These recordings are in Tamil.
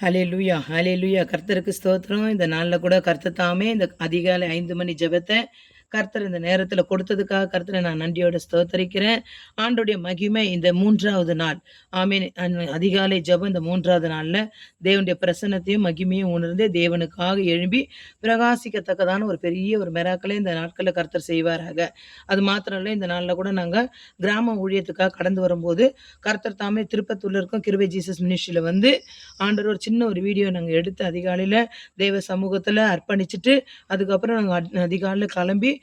ஹalleluya ஹalleluya கர்த்தருக்கு ஸ்தோத்திரம். இந்த நாள்ல கூட கர்த்தர் தாமே இந்த அதிகாலை 5 மணி ஜெபத்த கர்த்தர் இந்த நேரத்துல கொடுத்ததுக்காக கர்த்தரை நான் நன்றியோட ஸ்தோத்தரிக்கிறேன். ஆண்டவருடைய மகிமை இந்த 3வது நாள். ஆமென். அதிகாலை ஜெபம் இந்த 3வது நாள்ல தேவனுடைய பிரசன்னத்தையும் மகிமையும் உணர்ந்து தேவனுக்காக எழும்பி பிரகாசிக்கத்தக்கதான ஒரு பெரிய ஒரு மிராக்கிளை இந்த நாட்கள்ல கர்த்தர் செய்வாராக. அது மாத்திரம் இல்ல, இந்த நாள்ல கூட நாங்க கிராம ஊழியத்துக்காக கடந்து வரும்போது கர்த்தர் தாமே திருப்பத்தூர்ல இருக்கும் கிருபை ஜீசஸ் மினிஸ்ட்ரியில வந்து ஆண்டவர் ஒரு சின்ன ஒரு வீடியோ நாங்க எடுத்து அதிகாலையில தேவ சமூகத்துல அர்ப்பணிச்சுட்டு, அதுக்கப்புறம் நாங்க அதிகாலையில கிளம்பி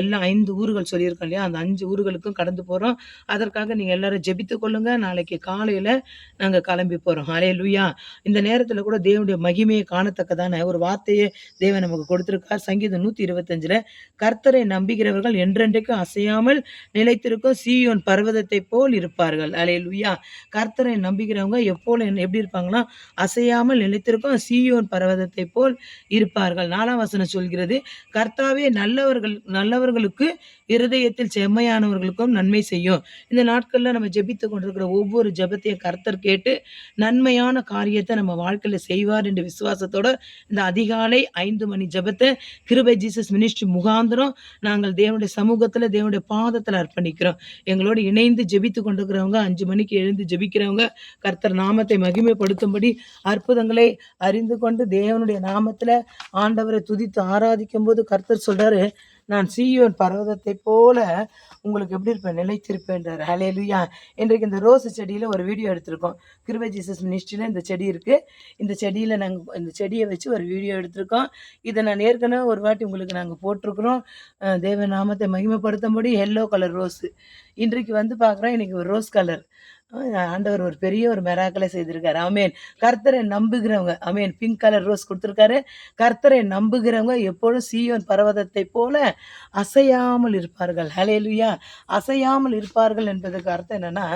எல்லா 5 ஊர்கள் சொல்லியிருக்கோம் இல்லையா? அந்த 5 ஊர்களுக்கும் கடந்து போறோம். அதற்காக நீங்க எல்லாரும் ஜெபித்துக் கொள்ளுங்க. நாளைக்கு காலையில நாங்க கிளம்பி போறோம். ஹல்லேலூயா! இந்த நேரத்துல கூட தேவனுடைய மகிமையை காணத்தக்கதான ஒரு வார்த்தையை தேவன் நமக்கு கொடுத்திருக்கார். சங்கீதம் 125ல கர்த்தரை நம்புகிறவர்கள் என்றென்றைக்கும் அசையாமல் நிலைத்திருக்கும் சீயோன் பர்வதத்தைப் போல் இருப்பார்கள். ஹல்லேலூயா! கர்த்தரை நம்புகிறவங்க எப்படி இருப்பாங்கன்னா, அசையாமல் நிலைத்திருக்கும் சீயோன் பர்வதத்தைப் போல் இருப்பார்கள். 4ஆம் வசனம் சொல்கிறது, கர்த்தாவே நல்லவர்களுக்கு இருதயத்தில் செம்மையானவர்களுக்கும் நன்மை செய்யும். இந்த நாட்கள்ல நம்ம ஜெபித்துக் கொண்டிருக்கிற ஒவ்வொரு ஜெபத்தையும் கர்த்தர் கேட்டு நன்மையான காரியத்தை நம்ம வாழ்க்கையில செய்வார் என்ற விசுவாசத்தோட இந்த அதிகாலை 5 மணி ஜெபத்தை கிருபை ஜீசஸ் மினிஸ்ட்ரி முகாந்திரம் நாங்கள் தேவனுடைய சமூகத்துல தேவனுடைய பாதத்துல அர்ப்பணிக்கிறோம். எங்களோடு இணைந்து ஜெபித்துக் கொண்டிருக்கிறவங்க 5 மணிக்கு எழுந்து ஜெபிக்கிறவங்க கர்த்தர் நாமத்தை மகிமைப்படுத்தும்படி அற்புதங்களை அறிந்து கொண்டு தேவனுடைய நாமத்துல ஆண்டவரை துதித்து ஆராதிக்கும் போது கர்த்தர் சொல்றாரு, நான் சீயோன் பர்வதத்தை போல உங்களுக்கு எப்படி இருப்பேன், நிலைத்திருப்பேன்றார். ஹல்லேலூயா! இன்றைக்கு இந்த ரோஸ் செடியில ஒரு வீடியோ எடுத்திருக்கோம். கிருபை ஜீசஸ் மினிஸ்ட்ரியில இந்த செடி இருக்கு. இந்த செடியில நாங்க இந்த செடியை வச்சு ஒரு வீடியோ எடுத்திருக்கோம். இதை நான் ஏற்கனவே ஒரு வாட்டி உங்களுக்கு நாங்க போட்டிருக்கிறோம். தேவ நாமத்தை மகிமைப்படுத்தும்படி எல்லோ கலர் ரோஸ். இன்றைக்கு வந்து பார்க்குறோம், இன்னைக்கு ஒரு ரோஸ் கலர். ஆண்டவர் ஒரு பெரிய ஒரு மிராக்கிளை செய்திருக்காரு. ஆமென். கர்த்தரை நம்புகிறவங்க, ஆமென், பிங்க் கலர் ரோஸ் கொடுத்திருக்காரு. கர்த்தரை நம்புகிறவங்க எப்பொழுதும் சீயோன் பர்வதத்தை போல அசையாமல் இருப்பார்கள். ஹல்லேலூயா! அசையாமல் இருப்பார்கள் என்பதற்கு அர்த்தம் என்னன்னா,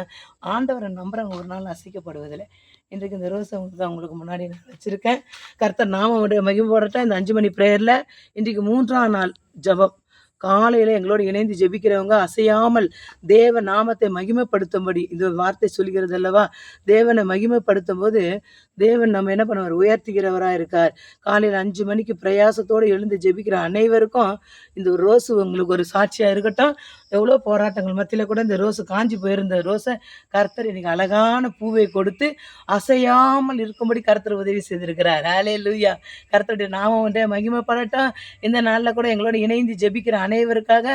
ஆண்டவரை நம்புறவங்க ஒரு நாள் அசைக்கப்படுவதில்லை. இன்றைக்கு இந்த ரோஸ் உங்களுக்கு முன்னாடி நான் வச்சிருக்கேன். கர்த்தர் நாம மகிமைப்படட்டும். இந்த 5 மணி பிரேயர்ல இன்றைக்கு 3ஆம் நாள் ஜெபம். காலையில எங்களோடு இணைந்து ஜெபிக்கிறவங்க அசையாமல் தேவ நாமத்தை மகிமைப்படுத்தும்படி இந்த வார்த்தை சொல்கிறது அல்லவா? தேவனை மகிமைப்படுத்தும் போது தேவன் நம்ம என்ன பண்ணுவார், உயர்த்துகிறவராக இருக்கார். காலையில் 5 மணிக்கு பிரயாசத்தோடு எழுந்து ஜெபிக்கிற அனைவருக்கும் இந்த ரோஸ் உங்களுக்கு ஒரு சாட்சியா இருக்கட்டும். எவ்வளோ போராட்டங்கள் மத்தியில் கூட இந்த ரோஸ் காஞ்சி போயிருந்த ரோஸை கர்த்தர் இன்னைக்கு அழகான பூவை கொடுத்து அசையாமல் இருக்கும்படி கர்த்தர் உதவி செய்திருக்கிறார். ஹல்லேலூயா! கர்த்தருடைய நாமம் ஒன்றே மகிமைப்படட்டும். இந்த நாளில் கூட எங்களோட இணைந்து ஜெபிக்கிற அனைவருக்காக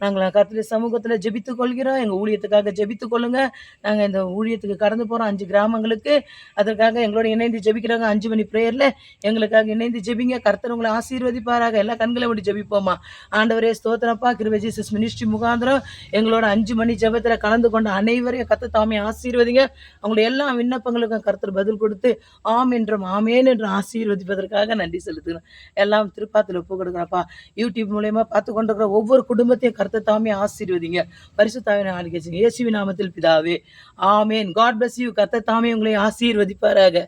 நாங்கள் கர்த்தருடைய சமூகத்தில் ஜெபித்துக் கொள்கிறோம். எங்கள் ஊழியத்துக்காக ஜெபித்துக் கொள்ளுங்க. நாங்கள் இந்த ஊழியத்துக்கு கடந்து போகிறோம் 5 கிராமங்களுக்கு. அதற்காக எங்களோட இணைந்து ஜெபிக்கிறாங்க. 5 மணி பிரேயர்ல எங்களுக்காக இணைந்து ஜெபிங்க. கர்த்தர் உங்களை ஆசீர்வதிப்பாராக. எல்லா கண்களை விட்டு ஜெபிப்போமா? ஆண்டவரே ஸ்தோத்திரப்பா, கிருபை ஜீசஸ் மினிஸ்ட்ரி முகாந்திரம் எங்களோட 5 மணி ஜெபத்துல கலந்து கொண்ட அனைவரையும் கர்த்தர் தாமே ஆசீர்வதிங்க. அவங்களுடைய எல்லா விண்ணப்பங்களுக்கும் கர்த்தர் பதில் கொடுத்து ஆம் என்றும் ஆமேன் என்று ஆசீர்வதிப்பதற்காக நன்றி செலுத்துகிறோம். எல்லாம் திருப்பாத்துல ஒப்பு கொடுக்குறப்பா. யூடியூப் மூலயமா பார்த்து கொண்டிருக்கிற ஒவ்வொரு குடும்பத்தையும் கர்த்தர் தாமே ஆசீர்வதிங்க. பரிசுத்தாவின் ஆளுகை இயேசுவின் நாமத்தில் பிதாவே, ஆமேன். God bless you. கர்த்தர் தாமே உங்களை ஆசீர்வதிப்பாராக.